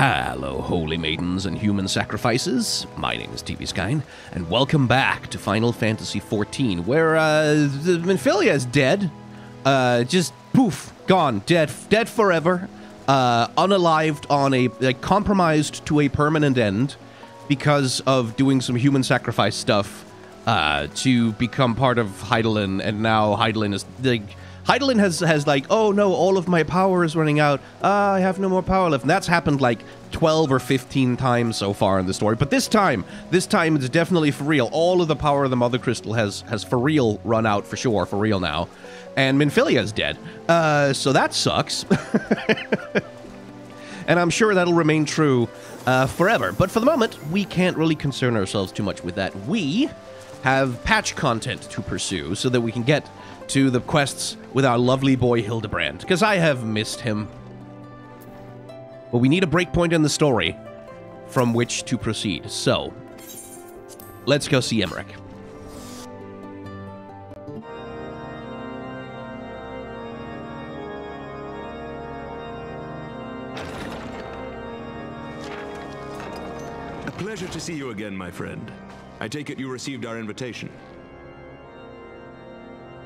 Hello, holy maidens and human sacrifices. My name is TV Skyn, and welcome back to Final Fantasy XIV, where Minfilia is dead. Just poof, gone, dead forever. Unalived on compromised to a permanent end because of doing some human sacrifice stuff to become part of Hydaelyn, and now Hydaelyn is Hydaelyn has like, oh no, all of my power is running out. I have no more power left. And that's happened like 12 or 15 times so far in the story. But this time it's definitely for real. All of the power of the Mother Crystal has for real run out for sure, for real now. And Minfilia is dead. So that sucks. And I'm sure that'll remain true forever. But for the moment, we can't really concern ourselves too much with that. We have patch content to pursue so that we can get to the quests with our lovely boy Hildebrand, because I have missed him. But we need a breakpoint in the story from which to proceed. So, let's go see Emmerich. A pleasure to see you again, my friend. I take it you received our invitation.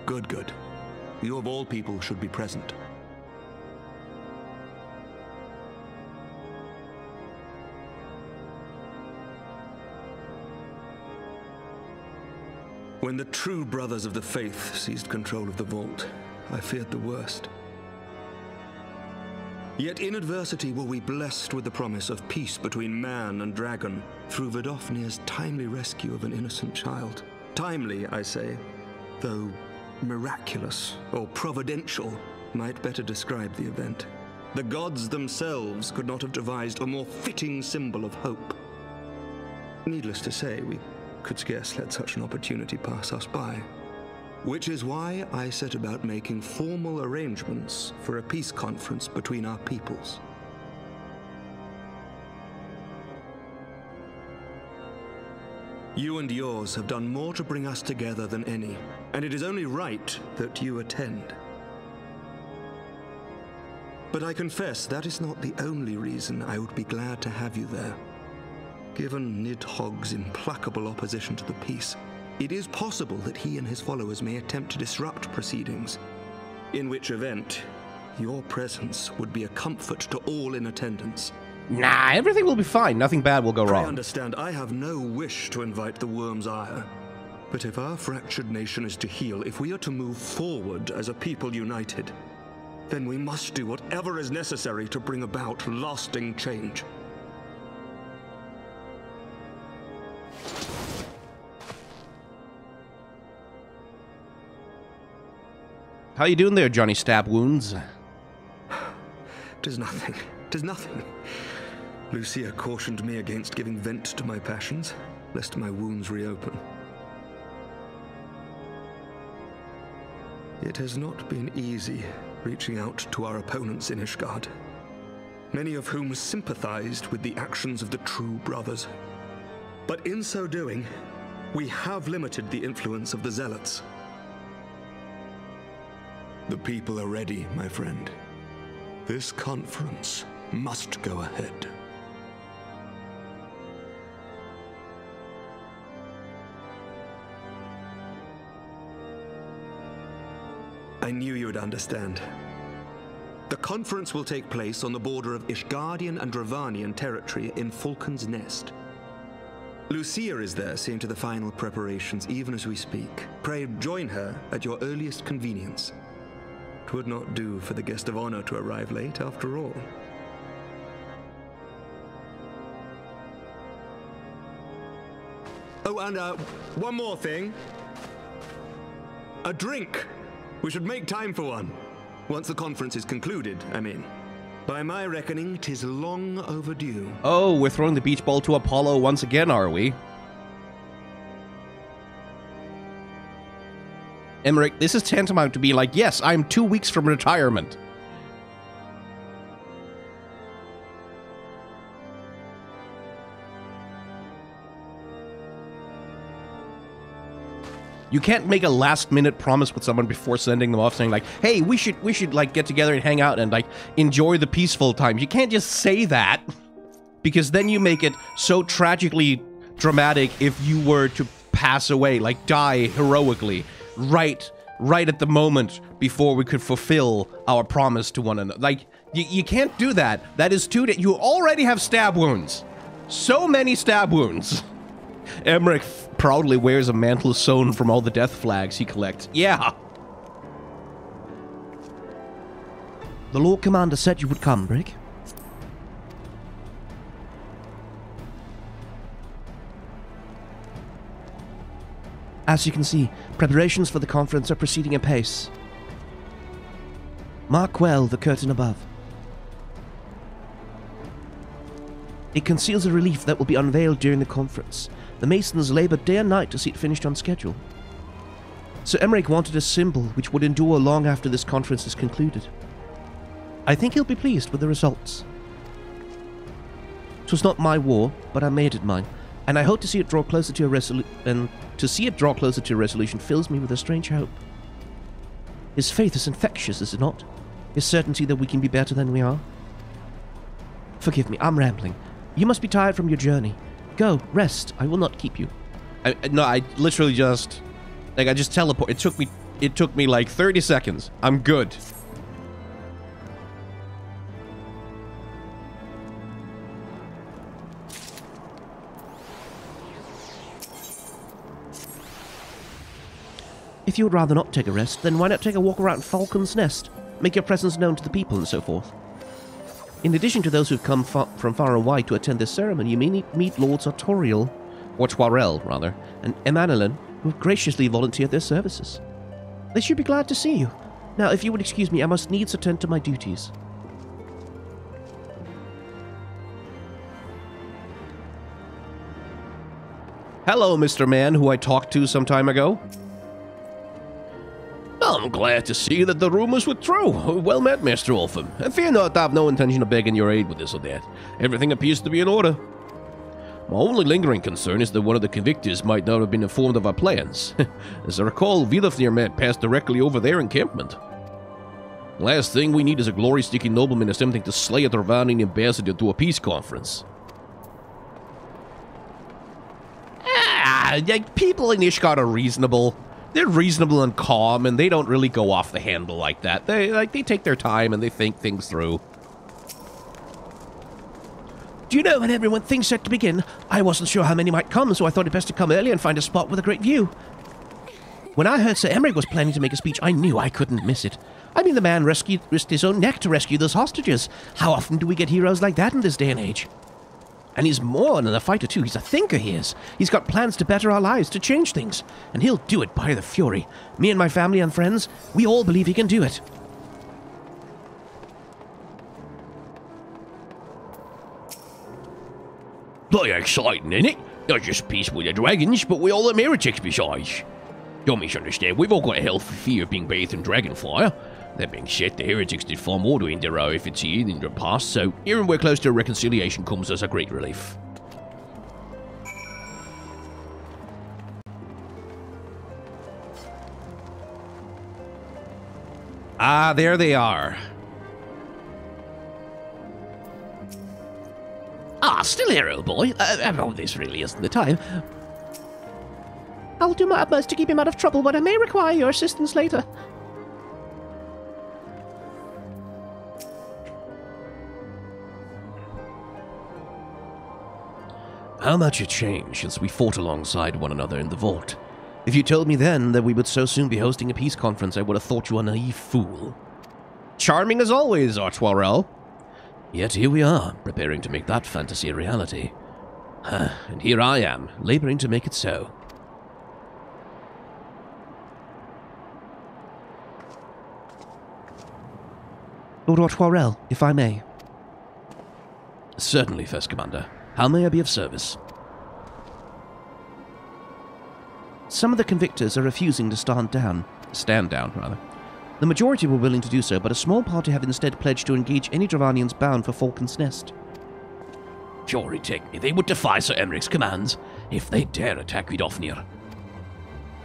Good. You of all people should be present. When the true brothers of the faith seized control of the vault, I feared the worst. Yet in adversity were we blessed with the promise of peace between man and dragon through Vidofnir's timely rescue of an innocent child. Timely, I say, though miraculous or providential might better describe the event. The gods themselves could not have devised a more fitting symbol of hope. Needless to say, we could scarce let such an opportunity pass us by. Which is why I set about making formal arrangements for a peace conference between our peoples. You and yours have done more to bring us together than any, and it is only right that you attend. But I confess that is not the only reason I would be glad to have you there. Given Nidhogg's implacable opposition to the peace, it is possible that he and his followers may attempt to disrupt proceedings, in which event your presence would be a comfort to all in attendance. Nah, everything will be fine. Nothing bad will go wrong. I understand. I have no wish to invite the worm's ire. But if our fractured nation is to heal, if we are to move forward as a people united, then we must do whatever is necessary to bring about lasting change. How you doing there, Johnny Stab Wounds? 'Tis nothing. 'Tis nothing. Lucia cautioned me against giving vent to my passions, lest my wounds reopen. It has not been easy reaching out to our opponents in Ishgard, many of whom sympathized with the actions of the true brothers. But in so doing, we have limited the influence of the zealots. The people are ready, my friend. This conference must go ahead. I knew you would understand. The conference will take place on the border of Ishgardian and Ravanian territory in Falcon's Nest. Lucia is there seeing to the final preparations even as we speak. Pray join her at your earliest convenience. It would not do for the guest of honor to arrive late after all. Oh, and one more thing. A drink. We should make time for one. Once the conference is concluded, I mean. By my reckoning, 'tis long overdue. Oh, we're throwing the beach ball to Apollo once again, are we? Emmerich, this is tantamount to be like, yes, I'm 2 weeks from retirement. You can't make a last-minute promise with someone before sending them off, saying like, "Hey, we should like get together and hang out and like enjoy the peaceful times." You can't just say that. Because then you make it so tragically dramatic if you were to pass away, like die heroically, right at the moment before we could fulfill our promise to one another. Like, you can't do that. That is too... You already have stab wounds. So many stab wounds. Emmerich proudly wears a mantle sewn from all the death flags he collects. Yeah. The Lord Commander said you would come, Brick. As you can see, preparations for the conference are proceeding apace. Mark well the curtain above. It conceals a relief that will be unveiled during the conference. The Masons labored day and night to see it finished on schedule. Sir Emmerich wanted a symbol which would endure long after this conference is concluded. I think he'll be pleased with the results. It was not my war, but I made it mine, and I hope to see it draw closer to a resolution. To see it draw closer to a resolution fills me with a strange hope. His faith is infectious, is it not? His certainty that we can be better than we are. Forgive me, I'm rambling. You must be tired from your journey. Go, rest. I will not keep you. I literally just... Like, I just teleport. It took me like 30 seconds. I'm good. If you would rather not take a rest, then why not take a walk around Falcon's Nest? Make your presence known to the people and so forth. In addition to those who've come from far and wide to attend this ceremony, you may meet Lords Artorial, or Toirel, rather, and Emmanuelin, who have graciously volunteered their services. They should be glad to see you. Now, if you would excuse me, I must needs attend to my duties. Hello, Mr. Man, who I talked to some time ago. I'm glad to see that the rumors were true. Well met, Mr. Olpham. And fear not, I have no intention of begging your aid with this or that. Everything appears to be in order. My only lingering concern is that one of the convictors might not have been informed of our plans. As I recall, Vidofnir met passed directly over their encampment. Last thing we need is a glory-seeking nobleman attempting to slay a Dravanian ambassador to a peace conference. People in Ishgard are reasonable. They're reasonable and calm, and they don't really go off the handle like that. They take their time and they think things through. Do you know when everyone thinks set to begin? I wasn't sure how many might come, so I thought it best to come early and find a spot with a great view. When I heard Sir Emmerich was planning to make a speech, I knew I couldn't miss it. I mean, the man risked his own neck to rescue those hostages. How often do we get heroes like that in this day and age? And he's more than a fighter, too. He's a thinker, he is. He's got plans to better our lives, to change things. And he'll do it by the fury. Me and my family and friends, we all believe he can do it. Bloody exciting, innit? Not just peace with the dragons, but with all the heretics besides. Don't misunderstand, we've all got a healthy fear of being bathed in dragon fire. That being said, the heretics did far more to hinder our efforts here in the past, so hearing we're close to a reconciliation comes as a great relief. Ah, there they are. Still here, old boy. This really isn't the time. I'll do my utmost to keep him out of trouble, but I may require your assistance later. How much it changed since we fought alongside one another in the vault. If you told me then that we would so soon be hosting a peace conference, I would have thought you a naive fool. Charming as always, Artoirel. Yet here we are, preparing to make that fantasy a reality. And here I am, laboring to make it so. Lord Artoirel, if I may. Certainly, First Commander. How may I be of service? Some of the convictors are refusing to stand down. The majority were willing to do so, but a small party have instead pledged to engage any Dravanians bound for Falcon's Nest. Fury take me, they would defy Sir Emmerich's commands if they dare attack Vidofnir.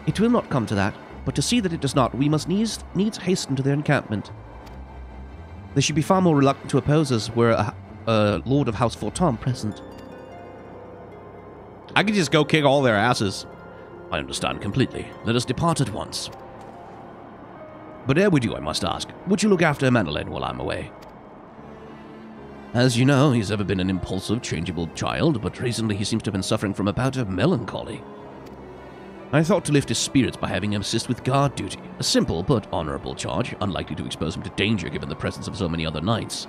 It will not come to that, but to see that it does not, we must needs hasten to their encampment. They should be far more reluctant to oppose us were Lord of House Fortin present. I could just go kick all their asses. I understand completely. Let us depart at once. But ere we do, I must ask, would you look after Manolin while I'm away? As you know, he's ever been an impulsive, changeable child, but recently he seems to have been suffering from a bout of melancholy. I thought to lift his spirits by having him assist with guard duty, a simple but honorable charge, unlikely to expose him to danger given the presence of so many other knights.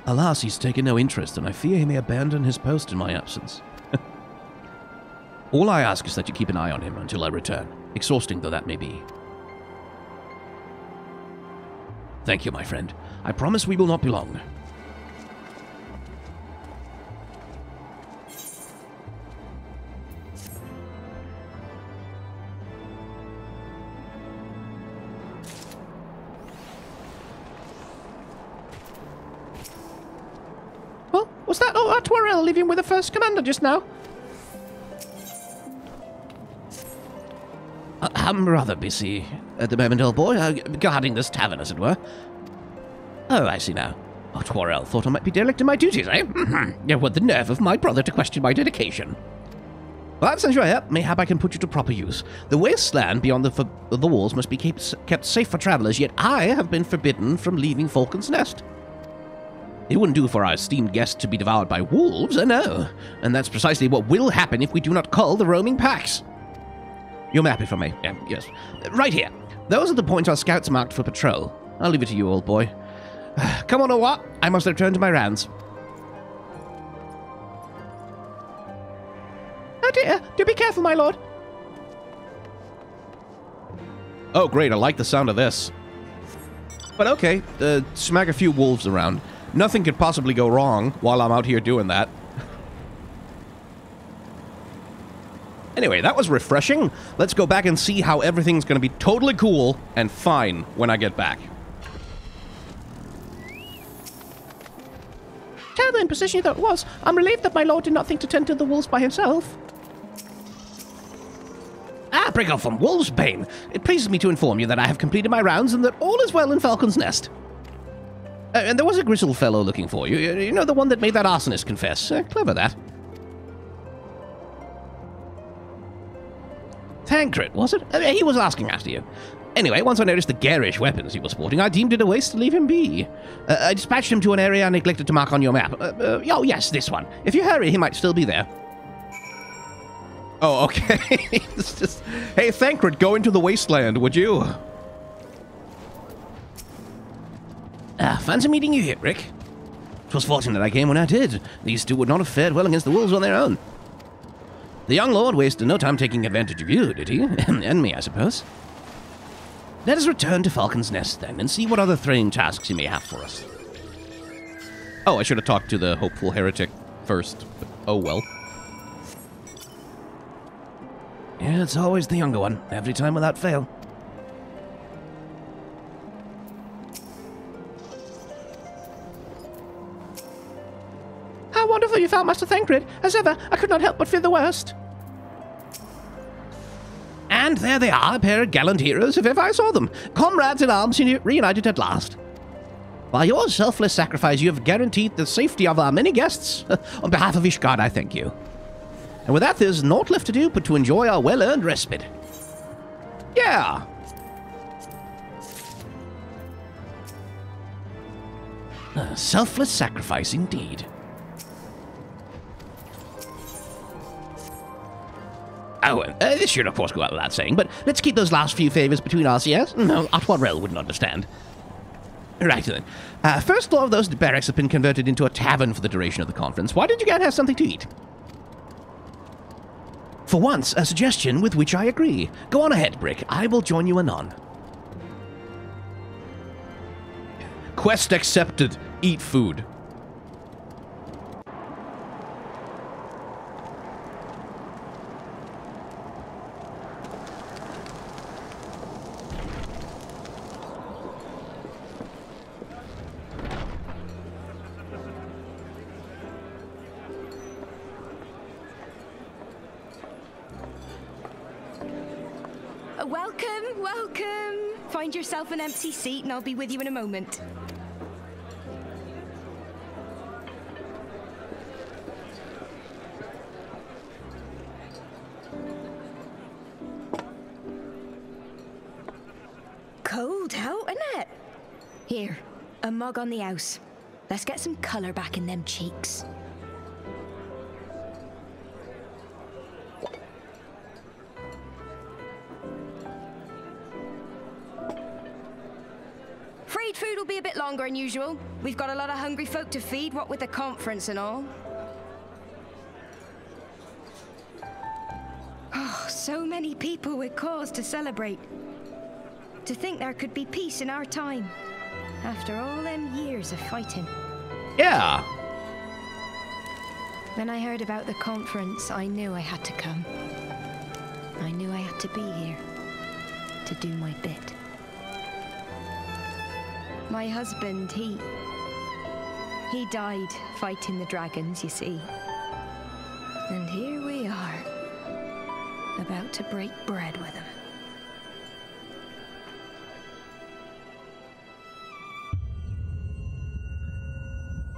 Alas, he's taken no interest, and I fear he may abandon his post in my absence. All I ask is that you keep an eye on him until I return, exhausting though that may be. Thank you, my friend. I promise we will not be long. Well, was that Atwarel leaving with the first commander just now? I'm rather busy at the moment, old boy, guarding this tavern, as it were. Oh, I see now. Atwarel thought I might be derelict in my duties, eh? Yeah, what the nerve of my brother to question my dedication. Well, since you're here, mayhap I can put you to proper use. The wasteland beyond the walls must be kept safe for travelers, yet I have been forbidden from leaving Falcon's Nest. It wouldn't do for our esteemed guest to be devoured by wolves, no. And that's precisely what will happen if we do not cull the roaming packs. Your map, if I may. Yes. Right here. Those are the points our scouts marked for patrol. I'll leave it to you, old boy. Come on, or what? I must return to my rounds. Oh dear, do be careful, my lord. Oh, great, I like the sound of this. But okay, smack a few wolves around. Nothing could possibly go wrong while I'm out here doing that. Anyway, that was refreshing. Let's go back and see how everything's going to be totally cool and fine when I get back. Terrible imposition though it was. I'm relieved that my lord did not think to tend to the wolves by himself. Break off from Wolfsbane. It pleases me to inform you that I have completed my rounds and that all is well in Falcon's Nest. And there was a grizzled fellow looking for you. You know, the one that made that arsonist confess. Clever, that. Tancred, was it? He was asking after you. Anyway, once I noticed the garish weapons he was sporting, I deemed it a waste to leave him be. I dispatched him to an area I neglected to mark on your map. Oh, yes, this one. If you hurry, he might still be there. Oh, okay. It's just... Hey, Thancred, go into the wasteland, would you? Fancy meeting you here, Rick. 'Twas fortunate I came when I did. These two would not have fared well against the wolves on their own. The young lord wasted no time taking advantage of you, did he? And me, I suppose. Let us return to Falcon's Nest, then, and see what other thrilling tasks he may have for us. Oh, I should have talked to the hopeful heretic first. But oh, well. Yeah, it's always the younger one, every time without fail. How wonderful you found Master Thancred. As ever, I could not help but fear the worst. And there they are, a pair of gallant heroes, if ever I saw them. Comrades in arms reunited at last. By your selfless sacrifice, you have guaranteed the safety of our many guests. On behalf of Ishgard, I thank you. And with that, there's naught left to do but to enjoy our well-earned respite. Yeah! Selfless sacrifice, indeed. Oh, this should of course go out without saying, but let's keep those last few favors between us, yes? No, Atwarel wouldn't understand. Right then. First floor of those barracks have been converted into a tavern for the duration of the conference. Why don't you go and have something to eat? For once, a suggestion with which I agree. Go on ahead, Brick. I will join you anon. Quest accepted. Eat food. Welcome, welcome. Find yourself an empty seat and I'll be with you in a moment. Here, a mug on the house. Let's get some colour back in them cheeks. Freed food will be a bit longer than usual. We've got a lot of hungry folk to feed, what with the conference and all. Oh, so many people with cause to celebrate. To think there could be peace in our time, after all them years of fighting. Yeah. When I heard about the conference, I knew I had to come. I knew I had to be here, to do my bit. My husband, he died fighting the dragons, you see. And here we are, about to break bread with him.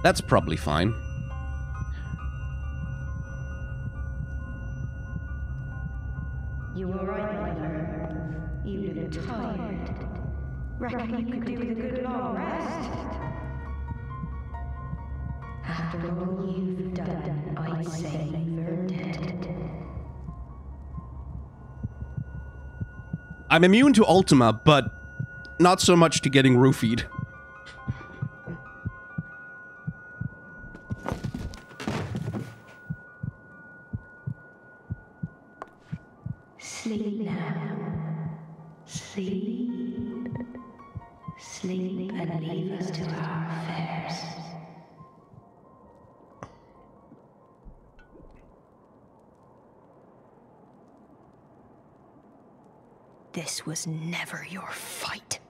That's probably fine. You were right, mother. You look tired. Reckon you could do with a good long rest. After all you've done, I'd say you've earned it. I'm immune to Ultima, but not so much to getting roofied. Sleep now. Sleep. Sleep and leave us to our affairs. This was never your fight.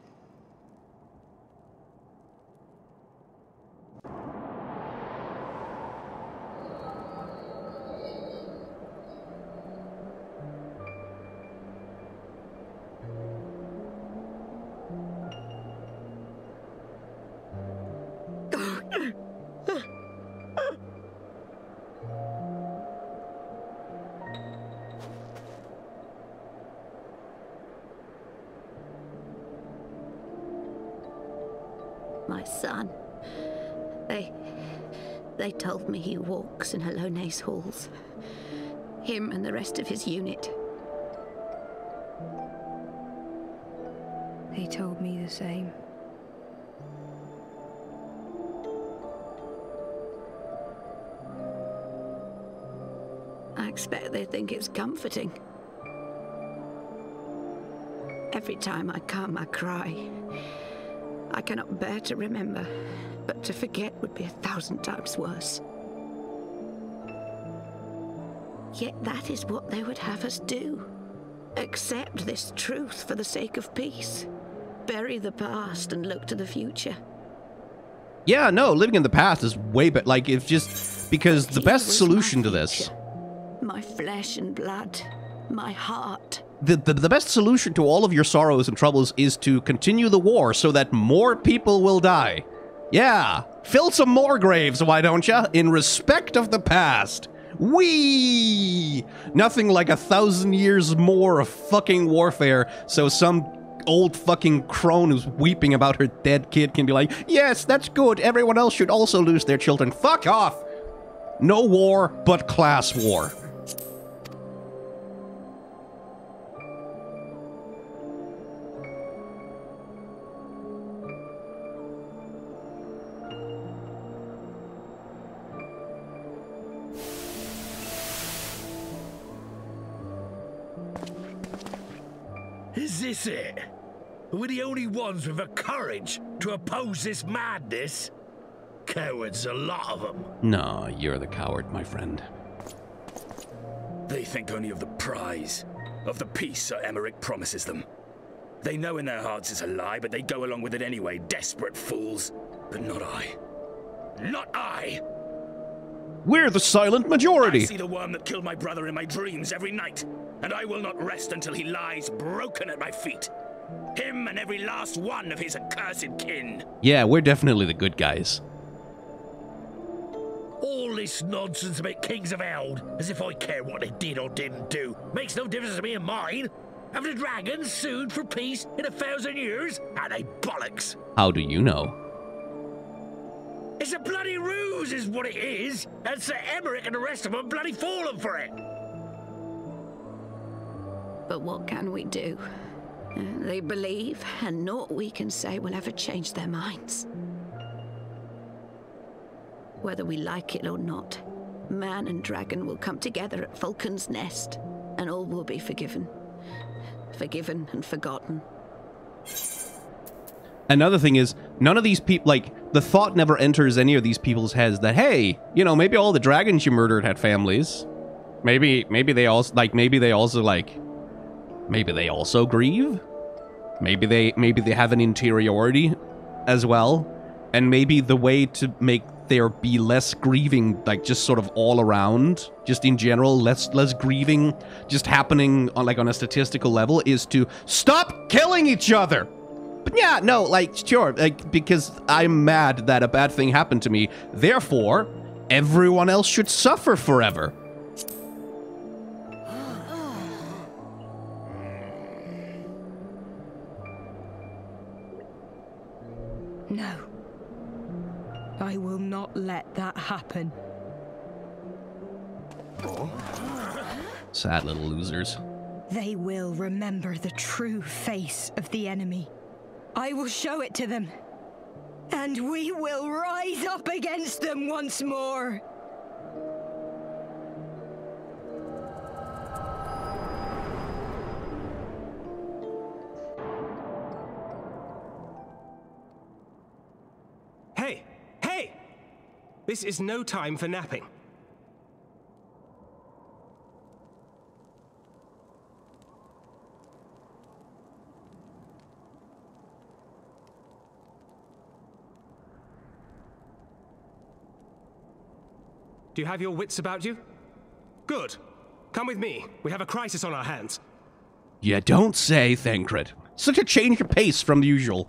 My son. They told me he walks in Alone's halls. Him and the rest of his unit. They told me the same. I expect they think it's comforting. Every time I come, I cry. I cannot bear to remember, but to forget would be 1,000 times worse. Yet that is what they would have us do. Accept this truth for the sake of peace. Bury the past and look to the future. Yeah, no, living in the past is way better. Like, it's just because the best solution to this... My flesh and blood. My heart. The best solution to all of your sorrows and troubles is to continue the war so that more people will die. Yeah, fill some more graves, why don't ya? In respect of the past. Whee! Nothing like 1,000 years more of fucking warfare, so some old fucking crone who's weeping about her dead kid can be like, yes, that's good, everyone else should also lose their children. Fuck off! No war, but class war. Is this it? We're the only ones with the courage to oppose this madness? Cowards, a lot of them. No, you're the coward, my friend. They think only of the prize, of the peace Sir Emmerich promises them. They know in their hearts it's a lie, but they go along with it anyway, desperate fools. But not I. Not I! We're the silent majority! I see the worm that killed my brother in my dreams every night, and I will not rest until he lies broken at my feet. Him and every last one of his accursed kin. Yeah, we're definitely the good guys. All this nonsense about Kings of Eld, as if I care what they did or didn't do. Makes no difference to me and mine. Have the dragons sued for peace in 1,000 years? Are they bollocks? How do you know? It's a bloody ruse is what it is, and Sir Emmerich and the rest of them bloody fallen for it. But what can we do? They believe, and naught we can say will ever change their minds. Whether we like it or not, man and dragon will come together at Falcon's Nest, and all will be forgiven. Forgiven and forgotten. Another thing is, none of these people, like, the thought never enters any of these people's heads that, hey, you know, maybe all the dragons you murdered had families. Maybe they also grieve. Maybe they have an interiority as well. And maybe the way to make there be less grieving, like, just sort of all around, just in general, less grieving just happening on, like, on a statistical level, is to stop killing each other. But yeah, no, like, sure, like, because I'm mad that a bad thing happened to me, therefore, everyone else should suffer forever. No. I will not let that happen. Sad little losers. They will remember the true face of the enemy. I will show it to them. And we will rise up against them once more. Hey! Hey! This is no time for napping. Do you have your wits about you? Good. Come with me. We have a crisis on our hands. You don't say, Thancred. Such a change of pace from the usual.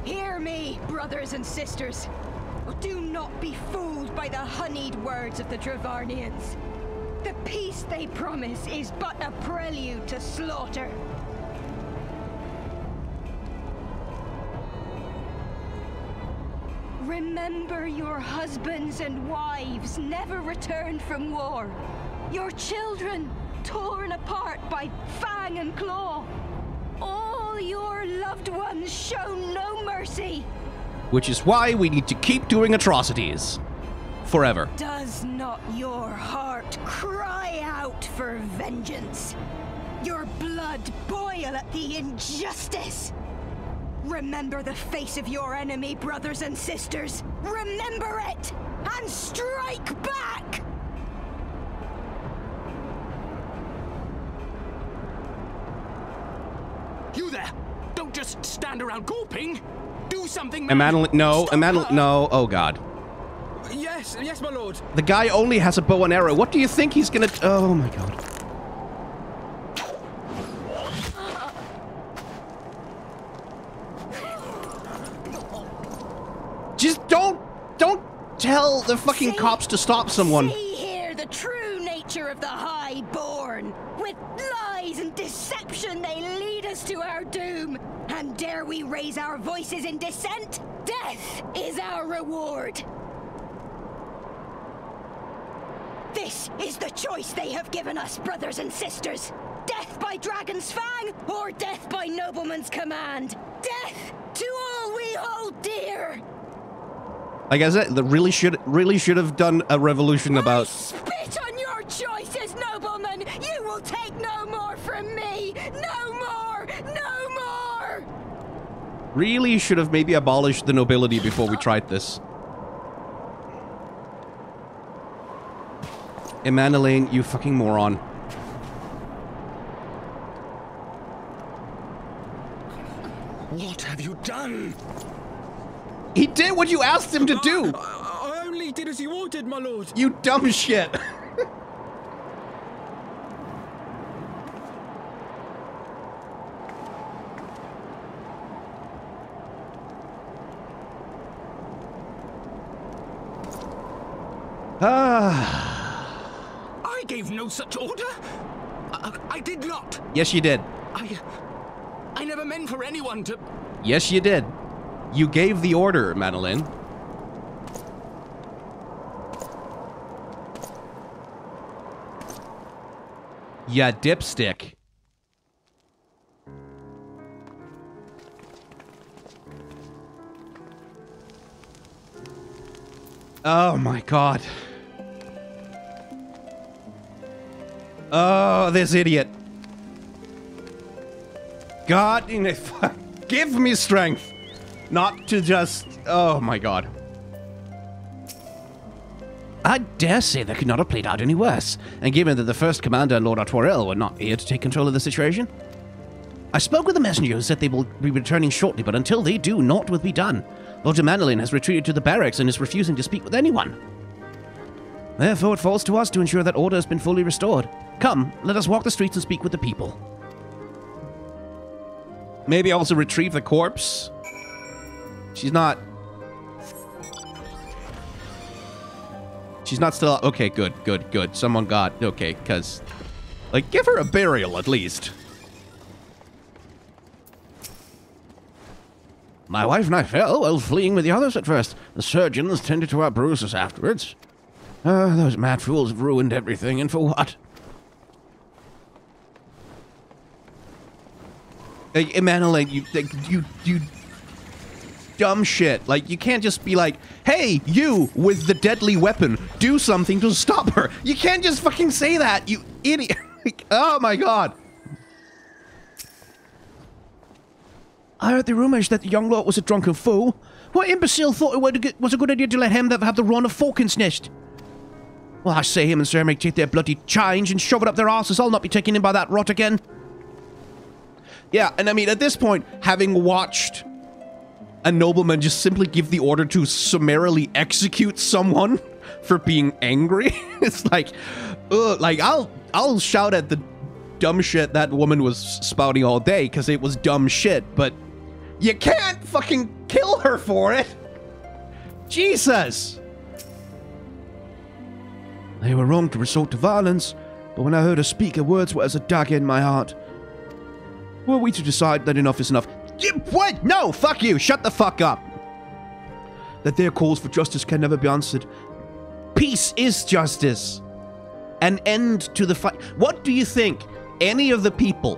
Hear me, brothers and sisters. Do not be fooled by the honeyed words of the Dravarnians. The peace they promise is but a prelude to slaughter. Remember your husbands and wives never returned from war. Your children torn apart by fang and claw. All your loved ones shown no mercy. Which is why we need to keep doing atrocities. Forever. Does not your heart cry out for vengeance? Your blood boil at the injustice? Remember the face of your enemy, brothers and sisters. Remember it, and strike back! You there! Don't just stand around gulping! Do something, Emanuel, no, Emanuel, no. Oh, God. Yes, my lord. The guy only has a bow and arrow. What do you think he's gonna... Oh, my God. Just don't tell the fucking cops to stop someone. See here the true nature of the Highborn. With lies and deception they lead us to our doom. And dare we raise our voices in dissent? Death is our reward. This is the choice they have given us, brothers and sisters. Death by dragon's fang, or death by nobleman's command. Death to all we hold dear. Like I said, they really should have done a revolution about... Spit on your choices, noblemen! You will take no more from me! No more! No more! Really should have maybe abolished the nobility before we tried this. Emanuel, you fucking moron. What have you done? He did what you asked him to do! I only did as you ordered, my lord. You dumb shit. I gave no such order. I did not. Yes, you did. I never meant for anyone to... Yes, you did. You gave the order, Madeline. Yeah, dipstick. Oh my god. Oh, this idiot. God, give me strength. Not to just... Oh my god. I dare say that could not have played out any worse, and given that the first commander and Lord Artoirel were not here to take control of the situation. I spoke with the messenger who said they will be returning shortly, but until they do, naught will be done. Lord de Mandelin has retreated to the barracks and is refusing to speak with anyone. Therefore, it falls to us to ensure that order has been fully restored. Come, let us walk the streets and speak with the people. Maybe also retrieve the corpse. She's not still... Okay, good. Someone got... Okay, because... Like, give her a burial, at least. My wife and I fell while fleeing with the others at first. The surgeons tended to our bruises afterwards. Those mad fools have ruined everything, and for what? Like, Emmanuel, you dumb shit. Like, you can't just be like, hey, you with the deadly weapon, do something to stop her. You can't just fucking say that, you idiot. Like, oh my god. I heard the rumors that the young lord was a drunken fool. What imbecile thought it was a good idea to let him have the run of Falcon's Nest? Well, I say him and Sir Emmerich take their bloody change and shove it up their asses. I'll not be taken in by that rot again. Yeah, and I mean, at this point, having watched a nobleman just simply give the order to summarily execute someone for being angry, it's like, ugh, like, I'll shout at the dumb shit that woman was spouting all day, because it was dumb shit, but you can't fucking kill her for it! Jesus! They were wrong to resort to violence, but when I heard her speak, her words were as a dagger in my heart. Were we to decide that enough is enough? What? No, fuck you, shut the fuck up! That their calls for justice can never be answered. Peace is justice. An end to the fight. What do you think any of the people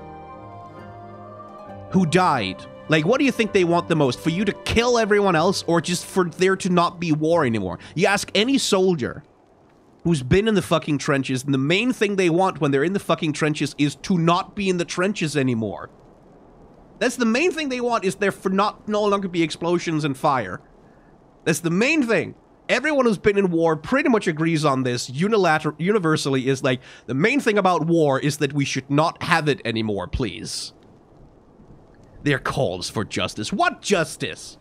who died, like, what do you think they want the most? For you to kill everyone else, or just for there to not be war anymore? You ask any soldier who's been in the fucking trenches, and the main thing they want when they're in the fucking trenches is to not be in the trenches anymore. That's the main thing they want, is there for no longer be explosions and fire. That's the main thing. Everyone who's been in war pretty much agrees on this universally, is like, the main thing about war is that we should not have it anymore, please. Their calls for justice. What justice?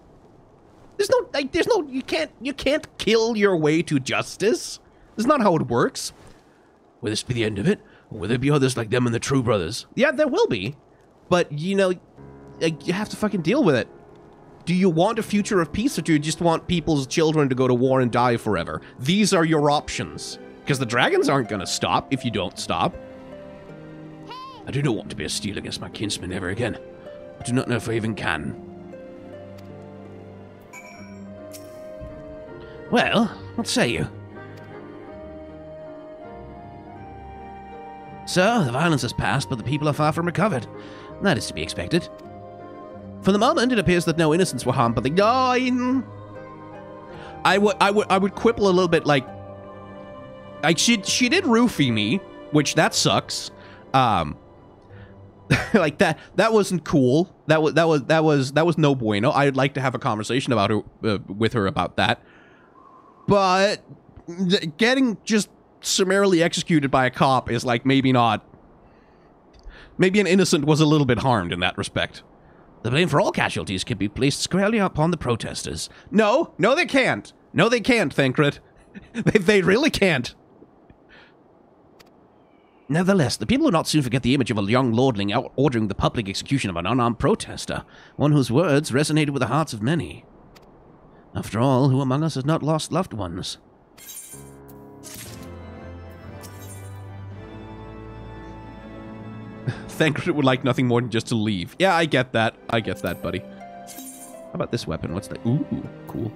You can't kill your way to justice. That's not how it works. Will this be the end of it? Or will there be others like them and the True Brothers? Yeah, there will be. But, you know, you have to fucking deal with it. Do you want a future of peace, or do you just want people's children to go to war and die forever? These are your options. Because the dragons aren't going to stop if you don't stop. I do not want to be a steel against my kinsmen ever again. I do not know if I even can. Well, what say you? So, the violence has passed, but the people are far from recovered. That is to be expected. For the moment, it appears that no innocents were harmed, but I would quibble a little bit, like she did roofie me, which that sucks. Like that wasn't cool. That was no bueno. I'd like to have a conversation about her with her about that. But getting just summarily executed by a cop is like maybe not. Maybe an innocent was a little bit harmed in that respect. The blame for all casualties can be placed squarely upon the protesters. No, they can't. No, they can't, Thancred. They really can't. Nevertheless, the people will not soon forget the image of a young lordling out ordering the public execution of an unarmed protester, one whose words resonated with the hearts of many. After all, who among us has not lost loved ones? Thancred would like nothing more than just to leave. Yeah, I get that. I get that, buddy. How about this weapon? What's that? Ooh, cool.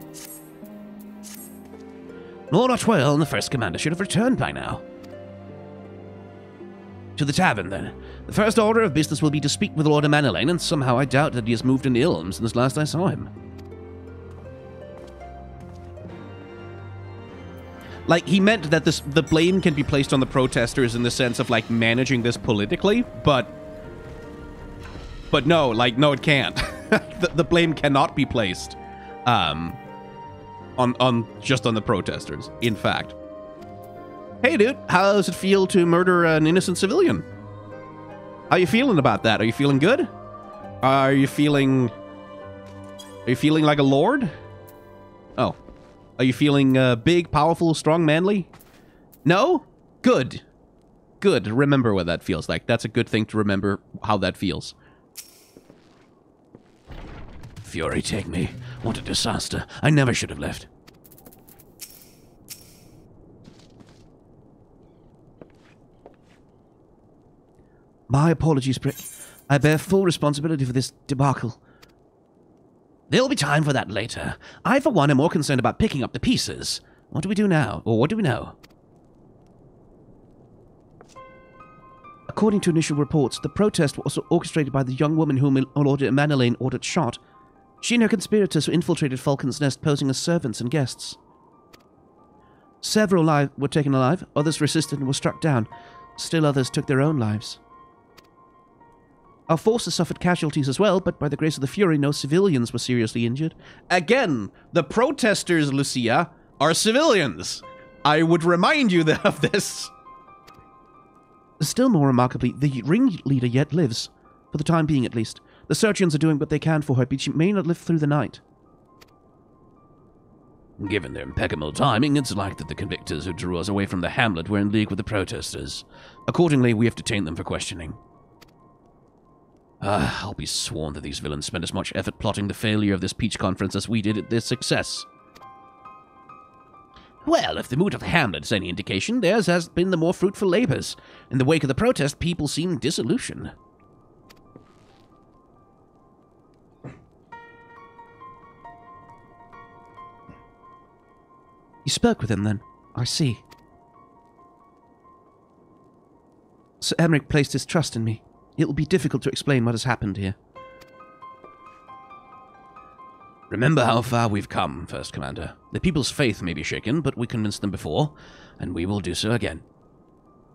Lord Otwell and the first commander should have returned by now. To the tavern, then. The first order of business will be to speak with Lord Mannerlane, and somehow I doubt that he has moved into Ilm since last I saw him. Like, he meant that the blame can be placed on the protesters in the sense of, like, managing this politically, but no, like, no, it can't. the blame cannot be placed just on the protesters, in fact. Hey, dude, how does it feel to murder an innocent civilian? How you feeling about that? Are you feeling good? Are you feeling like a lord? Oh. Are you feeling big, powerful, strong, manly? No? Good. Good. Remember what that feels like. That's a good thing to remember how that feels. Fury, take me. What a disaster. I never should have left. My apologies, Brick. I bear full responsibility for this debacle. There'll be time for that later. I, for one, am more concerned about picking up the pieces. What do we do now? Or what do we know? According to initial reports, the protest was orchestrated by the young woman whom Lord Mannerlane ordered shot. She and her conspirators infiltrated Falcon's Nest, posing as servants and guests. Several were taken alive, others resisted and were struck down. Still others took their own lives. Our forces suffered casualties as well, but by the grace of the Fury, no civilians were seriously injured. Again, the protesters, Lucia, are civilians. I would remind you of this. Still more remarkably, the ringleader yet lives. For the time being, at least. The Sertians are doing what they can for her, but she may not live through the night. Given their impeccable timing, it's like that the convictors who drew us away from the hamlet were in league with the protesters. Accordingly, we have detained them for questioning. I'll be sworn that these villains spent as much effort plotting the failure of this peace conference as we did at their success. Well, if the mood of the hamlet is any indication, theirs has been the more fruitful labors. In the wake of the protest, people seem disillusioned. You spoke with him, then? I see. Sir Emmerich placed his trust in me. It will be difficult to explain what has happened here. Remember how far we've come, First Commander. The people's faith may be shaken, but we convinced them before, and we will do so again.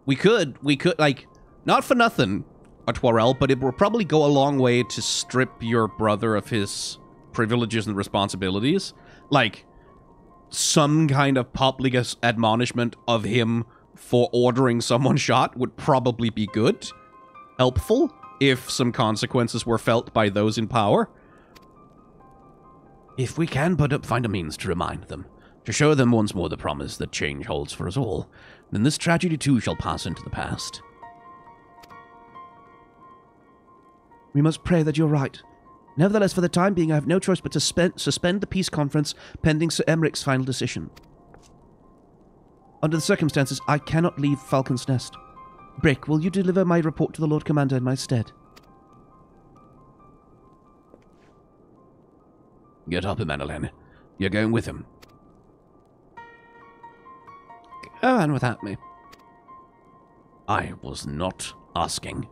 We could, like, not for nothing, Otwarel, but it will probably go a long way to strip your brother of his privileges and responsibilities. Like, some kind of public admonishment of him for ordering someone shot would probably be good. Helpful, if some consequences were felt by those in power. If we can but find a means to remind them, to show them once more the promise that change holds for us all, then this tragedy too shall pass into the past. We must pray that you're right. Nevertheless, for the time being, I have no choice but to suspend the peace conference pending Sir Emmerich's final decision. Under the circumstances, I cannot leave Falcon's Nest. Brick, will you deliver my report to the Lord Commander in my stead? Get up, Mannerlane. You're going with him. Go on without me. I was not asking.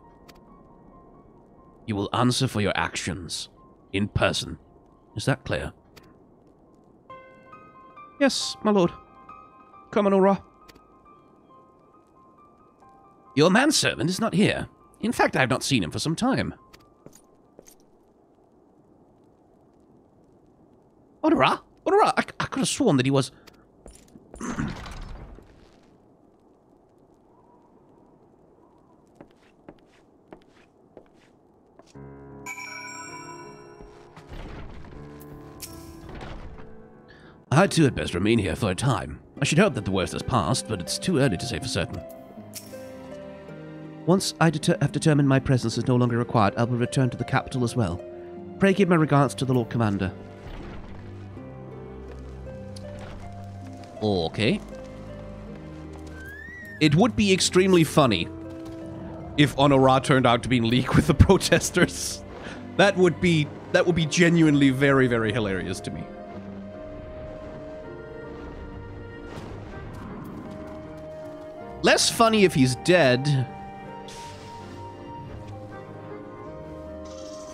You will answer for your actions. In person. Is that clear? Yes, my lord. Come on, Aura. Your manservant is not here. In fact, I have not seen him for some time. Odora? Odora? I could have sworn that he was... I too had best remain here for a time. I should hope that the worst has passed, but it's too early to say for certain. Once I have determined my presence is no longer required, I will return to the capital as well. Pray give my regards to the Lord Commander. Okay. It would be extremely funny if Honora turned out to be in league with the protesters. That would be genuinely very, very hilarious to me. Less funny if he's dead.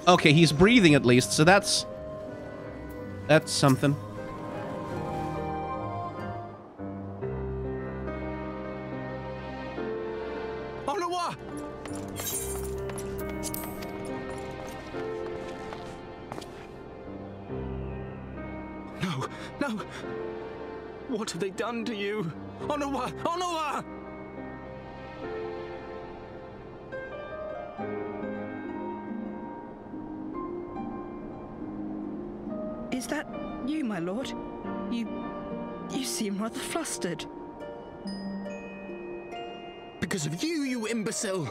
Okay, he's breathing at least, so that's something. Honora! No, no! What have they done to you? Honora! Honora! Is that you, my lord? You seem rather flustered. Because of you, you imbecile!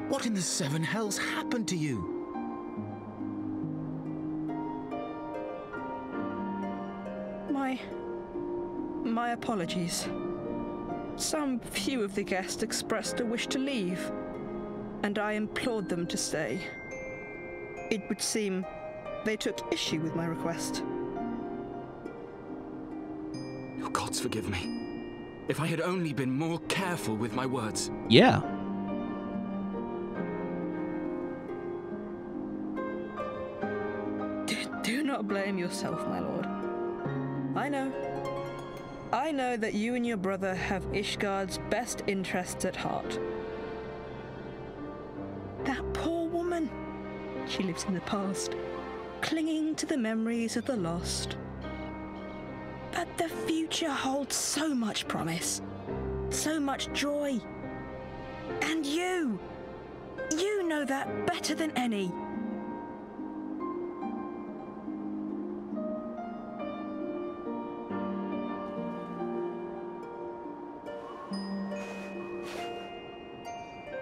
What in the seven hells happened to you? My apologies. Some few of the guests expressed a wish to leave, and I implored them to stay. It would seem they took issue with my request. Oh, gods forgive me. If I had only been more careful with my words. Yeah. Do not blame yourself, my lord. I know that you and your brother have Ishgard's best interests at heart. That poor woman. She lives in the past, clinging to the memories of the lost. But the future holds so much promise, so much joy. And you know that better than any.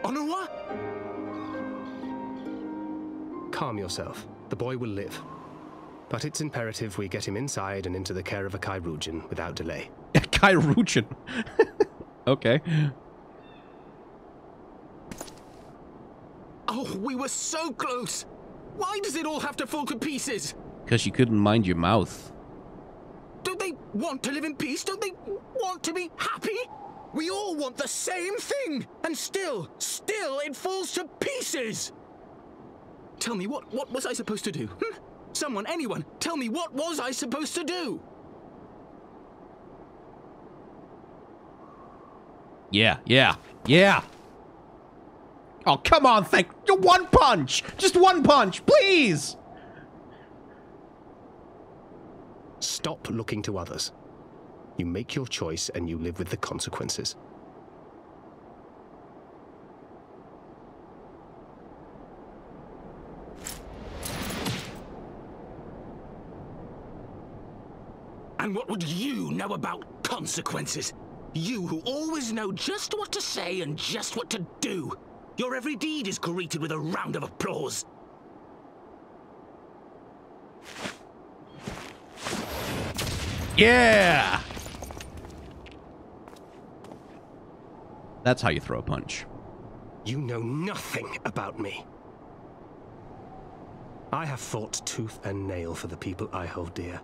Honora? Calm yourself. The boy will live. But it's imperative we get him inside and into the care of a Chirurgeon without delay. A Chirurgeon? Okay. Oh, we were so close! Why does it all have to fall to pieces? Because you couldn't mind your mouth. Don't they want to live in peace? Don't they want to be happy? We all want the same thing! And still it falls to pieces! Tell me, what was I supposed to do? Someone, anyone, tell me, what was I supposed to do? Yeah. Oh, come on, one punch! Just one punch, please! Stop looking to others. You make your choice and you live with the consequences. And what would you know about consequences? You who always know just what to say and just what to do. Your every deed is greeted with a round of applause. Yeah! That's how you throw a punch. You know nothing about me. I have fought tooth and nail for the people I hold dear.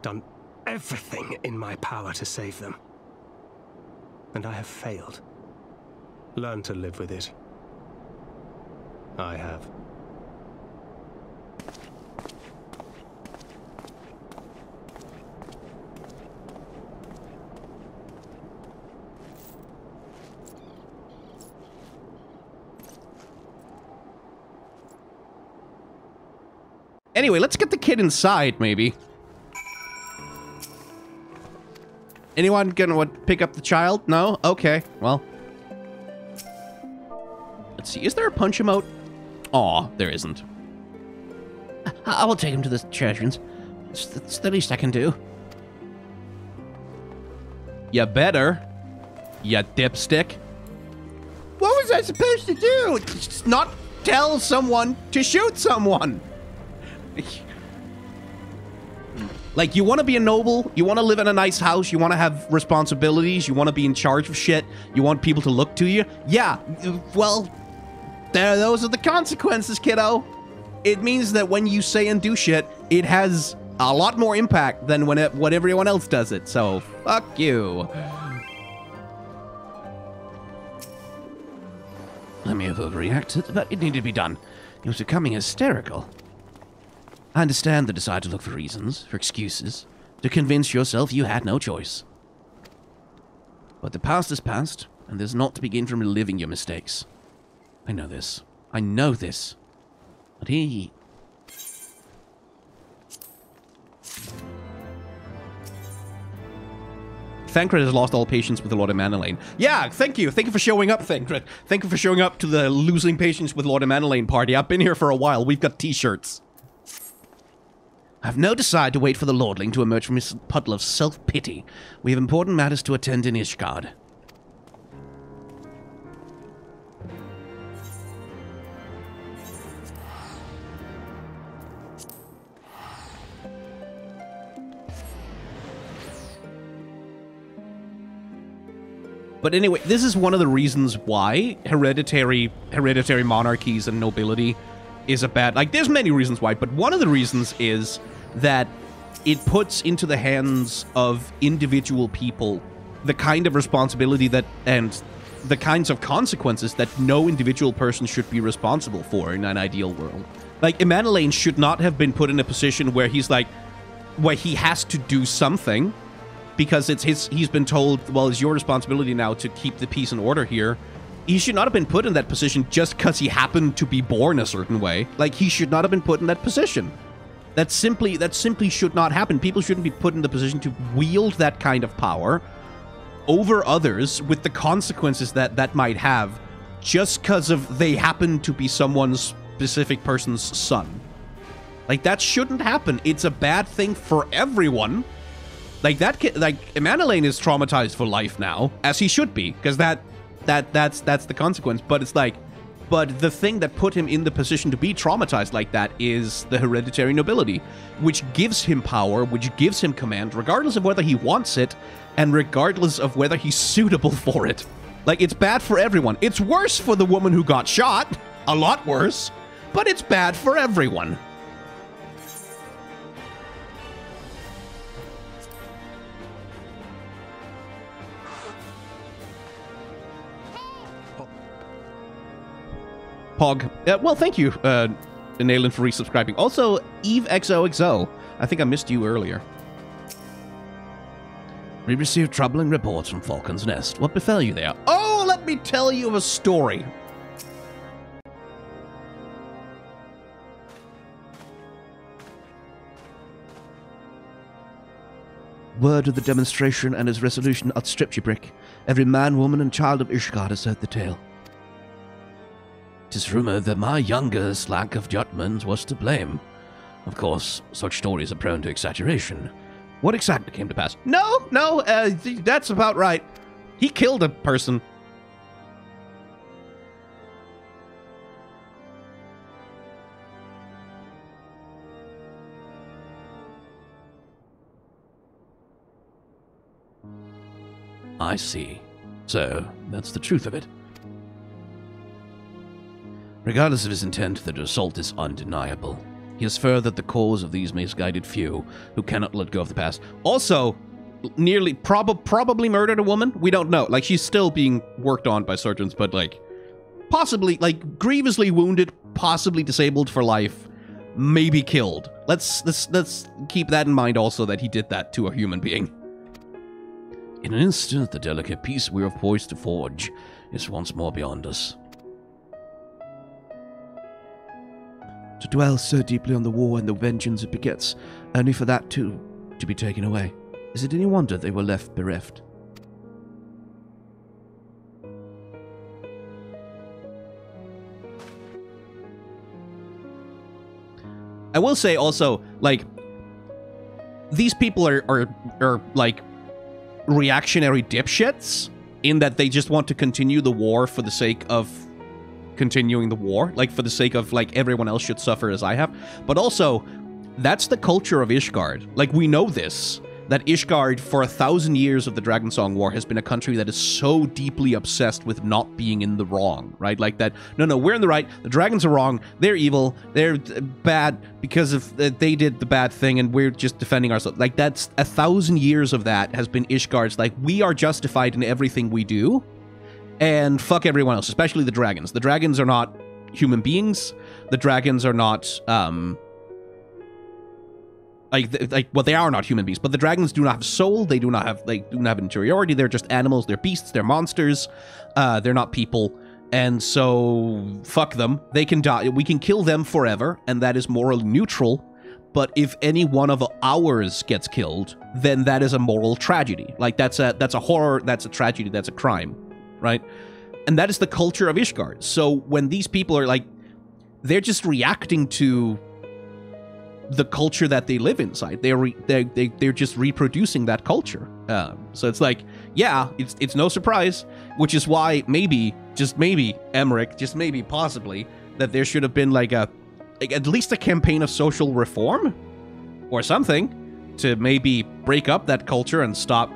Done everything in my power to save them. And I have failed. Learn to live with it. I have. Anyway, let's get the kid inside, maybe. Anyone gonna pick up the child? No? Okay, well. Let's see, is there a punch emote? Aw, there isn't. I will take him to the Chirurgeons. It's the least I can do. You better. You dipstick. What was I supposed to do? Just not tell someone to shoot someone. Like, you want to be a noble, you want to live in a nice house, you want to have responsibilities, you want to be in charge of shit, you want people to look to you. Yeah, well, those are the consequences, kiddo. It means that when you say and do shit, it has a lot more impact than when everyone else does it, so fuck you. I may have overreacted, but it needed to be done. He was becoming hysterical. I understand the desire to look for reasons, for excuses, to convince yourself you had no choice. But the past is past, and there's naught to begin from reliving your mistakes. I know this. I know this. But he... Thancred has lost all patience with the Lord of Manolane. Yeah, thank you. Thank you for showing up, Thancred. Thank you for showing up to the losing patience with Lord of Manolane party. I've been here for a while. We've got t-shirts. I have no desire to wait for the Lordling to emerge from his puddle of self-pity. We have important matters to attend in Ishgard. But anyway, this is one of the reasons why hereditary monarchies and nobility is a bad... Like, there's many reasons why, but one of the reasons is that it puts into the hands of individual people the kind of responsibility that... and the kinds of consequences that no individual person should be responsible for in an ideal world. Like, Manolane should not have been put in a position where he's like... where he has to do something... because he's been told, well, it's your responsibility now to keep the peace and order here. He should not have been put in that position just because he happened to be born a certain way. Like, he should not have been put in that position. That simply should not happen. People shouldn't be put in the position to wield that kind of power over others with the consequences that might have just because of they happen to be someone's specific person's son. Like, that shouldn't happen. It's a bad thing for everyone. Like, that kid, like, Manolane is traumatized for life now, as he should be, because that's the consequence. But it's like, but the thing that put him in the position to be traumatized like that is the hereditary nobility, which gives him power, which gives him command, regardless of whether he wants it, and regardless of whether he's suitable for it. Like, it's bad for everyone. It's worse for the woman who got shot, a lot worse, but it's bad for everyone. Pog. Well, thank you, Nayland, for resubscribing. Also, EveXOXO. I think I missed you earlier. We received troubling reports from Falcon's Nest. What befell you there? Oh, let me tell you a story. Word of the demonstration and his resolution outstripped you, Brick. Every man, woman, and child of Ishgard has heard the tale. 'Tis rumored that my younger's lack of judgment was to blame. Of course, such stories are prone to exaggeration. What exactly came to pass? No, that's about right. He killed a person. I see. So, that's the truth of it. Regardless of his intent, the assault is undeniable. He has furthered the cause of these misguided few who cannot let go of the past. Also, nearly, probably murdered a woman? We don't know. Like, she's still being worked on by surgeons, but, like, possibly, like, grievously wounded, possibly disabled for life, maybe killed. Let's keep that in mind also, that he did that to a human being. In an instant, the delicate peace we are poised to forge is once more beyond us. To dwell so deeply on the war and the vengeance it begets, only for that, too, to be taken away. Is it any wonder they were left bereft? I will say also, like, these people are like, reactionary dipshits in that they just want to continue the war for the sake of continuing the war, like for the sake of like everyone else should suffer as I have. But also, that's the culture of Ishgard. Like, we know this, that Ishgard for 1,000 years of the Dragonsong War has been a country that is so deeply obsessed with not being in the wrong, right? Like that, no, we're in the right, the dragons are wrong, they're evil, they're bad because of they did the bad thing and we're just defending ourselves. Like, that's 1,000 years of that has been Ishgard's, like, we are justified in everything we do, and fuck everyone else, especially the dragons. The dragons are not human beings. The dragons are not, well, they are not human beings, but the dragons do not have soul. They do not have interiority. They're just animals. They're beasts. They're monsters. They're not people. And so, fuck them. They can die. We can kill them forever, and that is morally neutral. But if any one of ours gets killed, then that is a moral tragedy. Like, that's a horror. That's a tragedy. That's a crime, right? And that is the culture of Ishgard. So when these people are like, they're just reacting to the culture that they live inside. They're just reproducing that culture. So it's like, yeah, it's no surprise, which is why maybe, just maybe, Emmerich, just maybe, possibly, that there should have been like at least a campaign of social reform or something to maybe break up that culture and stop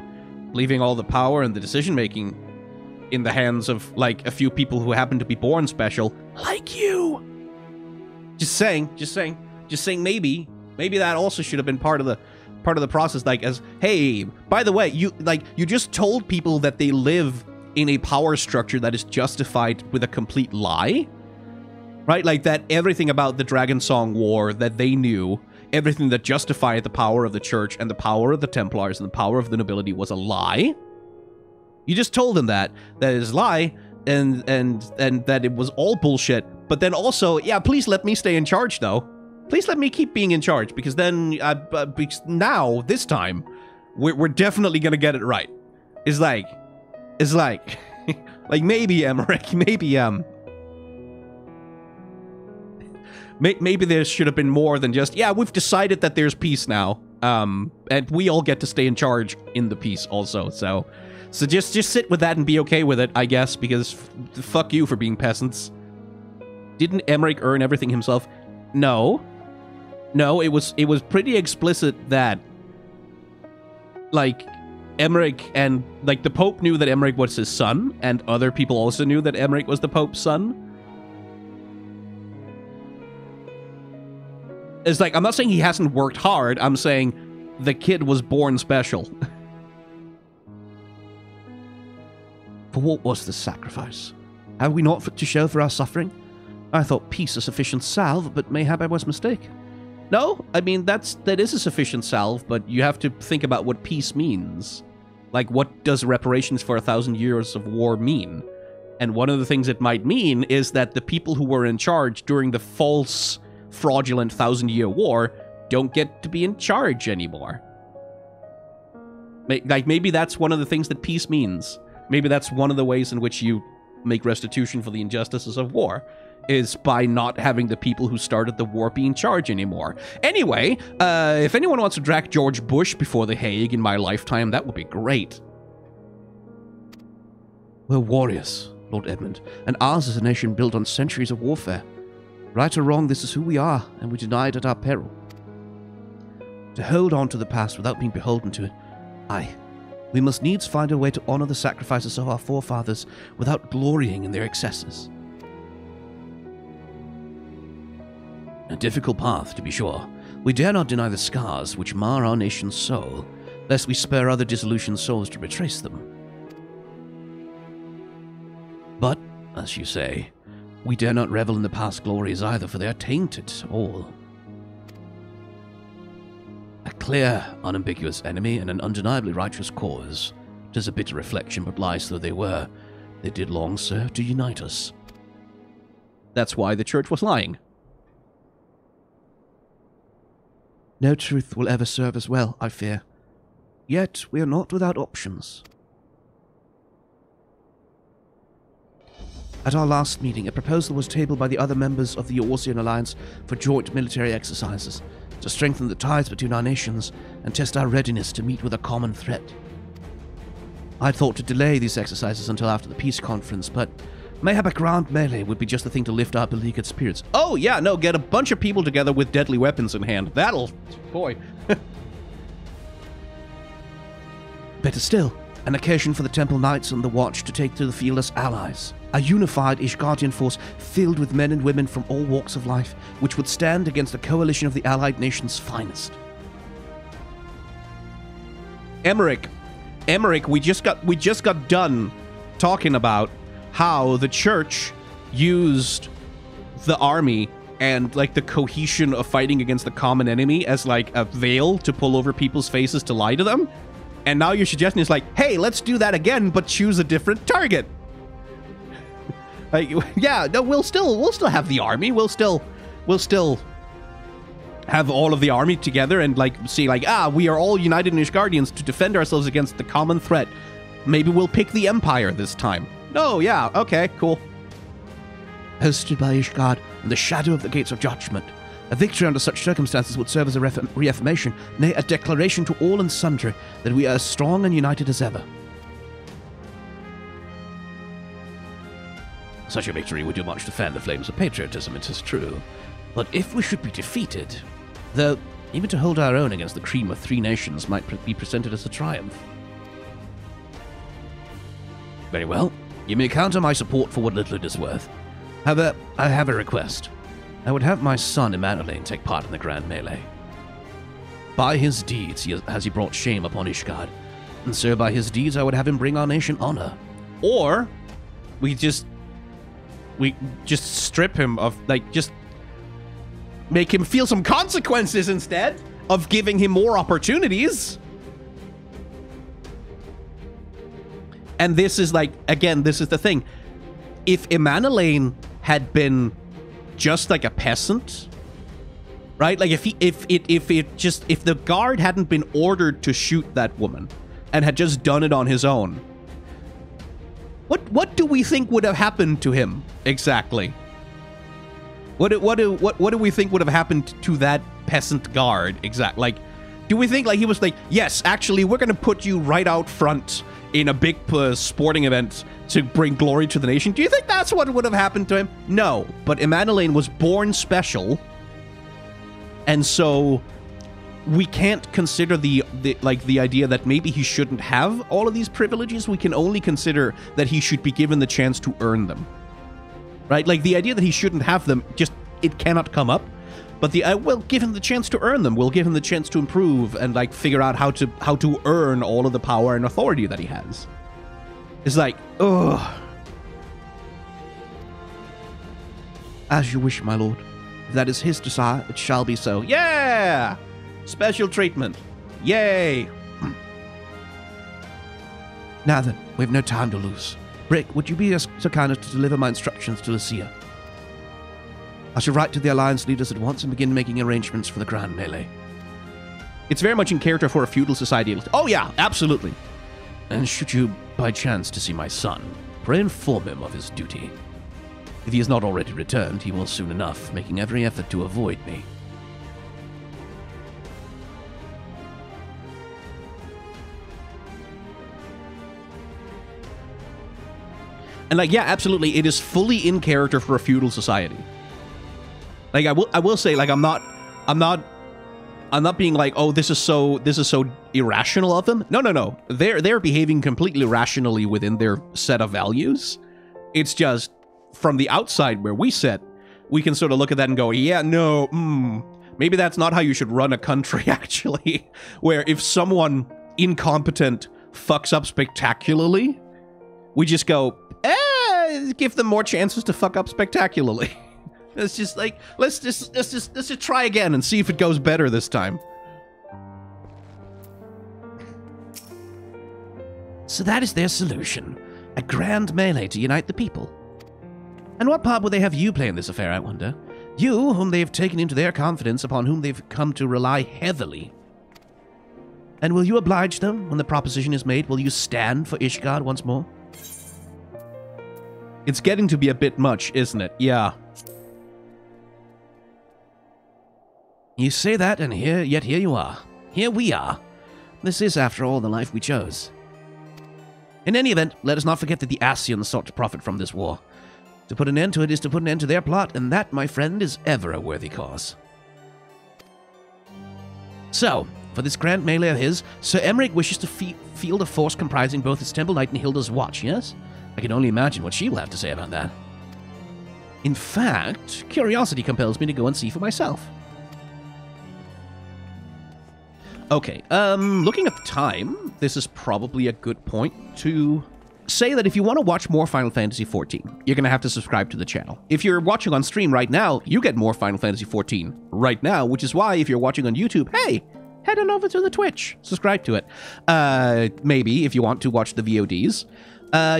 leaving all the power and the decision making in the hands of like a few people who happen to be born special, like you. Just saying, maybe that also should have been part of the process, like, as, hey, by the way, you just told people that they live in a power structure that is justified with a complete lie, right? Like, that everything about the Dragonsong War that they knew, everything that justified the power of the church and the power of the Templars and the power of the nobility was a lie. You just told them that is a lie, and that it was all bullshit. But then also, yeah, please let me stay in charge, though. Please let me keep being in charge, because then, because now, this time, we're definitely gonna get it right. It's like, like, maybe, Emmerich, maybe there should have been more than just, yeah, we've decided that there's peace now, and we all get to stay in charge in the peace also, so just sit with that and be okay with it, I guess, because fuck you for being peasants. Didn't Emmerich earn everything himself? No, it was pretty explicit that, like, Emmerich and, like, the Pope knew that Emmerich was his son, and other people also knew that Emmerich was the Pope's son. It's like, I'm not saying he hasn't worked hard, I'm saying the kid was born special. For what was this sacrifice? Have we not to show for our suffering? I thought peace a sufficient salve, but mayhap I was mistaken. No, I mean, that is a sufficient salve, but you have to think about what peace means. Like, what does reparations for 1,000 years of war mean? And one of the things it might mean is that the people who were in charge during the false, fraudulent 1,000-year war don't get to be in charge anymore. Like, maybe that's one of the things that peace means. Maybe that's one of the ways in which you make restitution for the injustices of war, is by not having the people who started the war be in charge anymore. Anyway, if anyone wants to drag George Bush before The Hague in my lifetime, that would be great. We're warriors, Lord Edmund, and ours is a nation built on centuries of warfare. Right or wrong, this is who we are, and we deny it at our peril. To hold on to the past without being beholden to it, aye, we must needs find a way to honor the sacrifices of our forefathers without glorying in their excesses. A difficult path, to be sure. We dare not deny the scars which mar our nation's soul, lest we spare other disillusioned souls to retrace them. But, as you say, we dare not revel in the past glories either, for they are tainted all. A clear, unambiguous enemy and an undeniably righteous cause. 'Tis a bitter reflection, but lies though they were, they did long serve to unite us. That's why the church was lying. No truth will ever serve us well, I fear. Yet we are not without options. At our last meeting, a proposal was tabled by the other members of the Eorzean Alliance for joint military exercises, to strengthen the ties between our nations and test our readiness to meet with a common threat. I'd thought to delay these exercises until after the peace conference, but mayhap a grand melee would be just the thing to lift our beleaguered spirits. Oh, yeah, no, get a bunch of people together with deadly weapons in hand. That'll... boy. Better still, an occasion for the Temple Knights and the Watch to take to the field as allies. A unified Ishgardian force filled with men and women from all walks of life, which would stand against a coalition of the allied nations' finest. Emmerich, we just got done talking about how the church used the army and like the cohesion of fighting against the common enemy as like a veil to pull over people's faces to lie to them. And now your suggestion is like, hey, let's do that again, but choose a different target. Like, yeah, no, we'll still have the army. We'll still have all of the army together and like see like, we are all united in Ishgardians to defend ourselves against the common threat. Maybe we'll pick the Empire this time. No, yeah, okay, cool. Hosted by Ishgard in the shadow of the gates of judgment, a victory under such circumstances would serve as a reaffirmation, nay, a declaration to all and sundry that we are as strong and united as ever. Such a victory would do much to fan the flames of patriotism, it is true. But if we should be defeated, though even to hold our own against the cream of 3 nations might be presented as a triumph. Very well. You may count on my support for what little it is worth. However, I have a request. I would have my son Emmanuel take part in the grand melee. By his deeds has he brought shame upon Ishgard, and so by his deeds I would have him bring our nation honor. Or we just strip him of, like, just make him feel some consequences instead of giving him more opportunities. And this is like, again, this is the thing. If Emmanuel had been just like a peasant, right? Like if the guard hadn't been ordered to shoot that woman and had just done it on his own, what do we think would have happened to him exactly? What do we think would have happened to that peasant guard exactly? Like, do we think like he was like, yes, actually, we're gonna put you right out front in a big sporting event to bring glory to the nation? Do you think that's what would have happened to him? No, but Emmanuel was born special, and so we can't consider the idea that maybe he shouldn't have all of these privileges. We can only consider that he should be given the chance to earn them, right? Like the idea that he shouldn't have them, just it cannot come up. But we'll give him the chance to earn them. We'll give him the chance to improve and like figure out how to earn all of the power and authority that he has. It's like, ugh. As you wish, my lord. If that is his desire, it shall be so. Yeah! Special treatment. Yay! Now then, we have no time to lose. Brick, would you be so kind as to deliver my instructions to Lucia? I shall write to the Alliance leaders at once and begin making arrangements for the grand melee. It's very much in character for a feudal society. Oh yeah, absolutely. And should you, by chance, to see my son, pray inform him of his duty. If he has not already returned, he will soon enough, making every effort to avoid me. And like, yeah, absolutely, it is fully in character for a feudal society. Like I will say, like I'm not being like, oh, this is so irrational of them. No. They're behaving completely rationally within their set of values. It's just from the outside where we sit, we can sort of look at that and go, yeah, no, maybe that's not how you should run a country, actually. Where if someone incompetent fucks up spectacularly, we just go, give them more chances to fuck up spectacularly. It's just like, let's just try again and see if it goes better this time. So that is their solution. A grand melee to unite the people. And what part would they have you play in this affair, I wonder? You, whom they have taken into their confidence, upon whom they've come to rely heavily. And will you oblige them when the proposition is made? Will you stand for Ishgard once more? It's getting to be a bit much, isn't it? Yeah. You say that, and yet here you are. Here we are. This is, after all, the life we chose. In any event, let us not forget that the Ascians sought to profit from this war. To put an end to it is to put an end to their plot, and that, my friend, is ever a worthy cause. So, for this grand melee of his, Sir Emmerich wishes to field a force comprising both his Temple Knight and Hilda's Watch, yes? I can only imagine what she will have to say about that. In fact, curiosity compels me to go and see for myself. Okay, looking at the time, this is probably a good point to say that if you want to watch more Final Fantasy XIV, you're going to have to subscribe to the channel. If you're watching on stream right now, you get more Final Fantasy XIV right now, which is why if you're watching on YouTube, hey, head on over to the Twitch, subscribe to it. Maybe if you want to watch the VODs,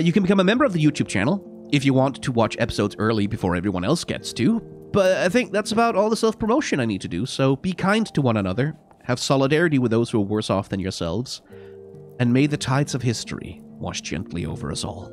you can become a member of the YouTube channel if you want to watch episodes early before everyone else gets to. But I think that's about all the self-promotion I need to do, so be kind to one another, have solidarity with those who are worse off than yourselves, and may the tides of history wash gently over us all.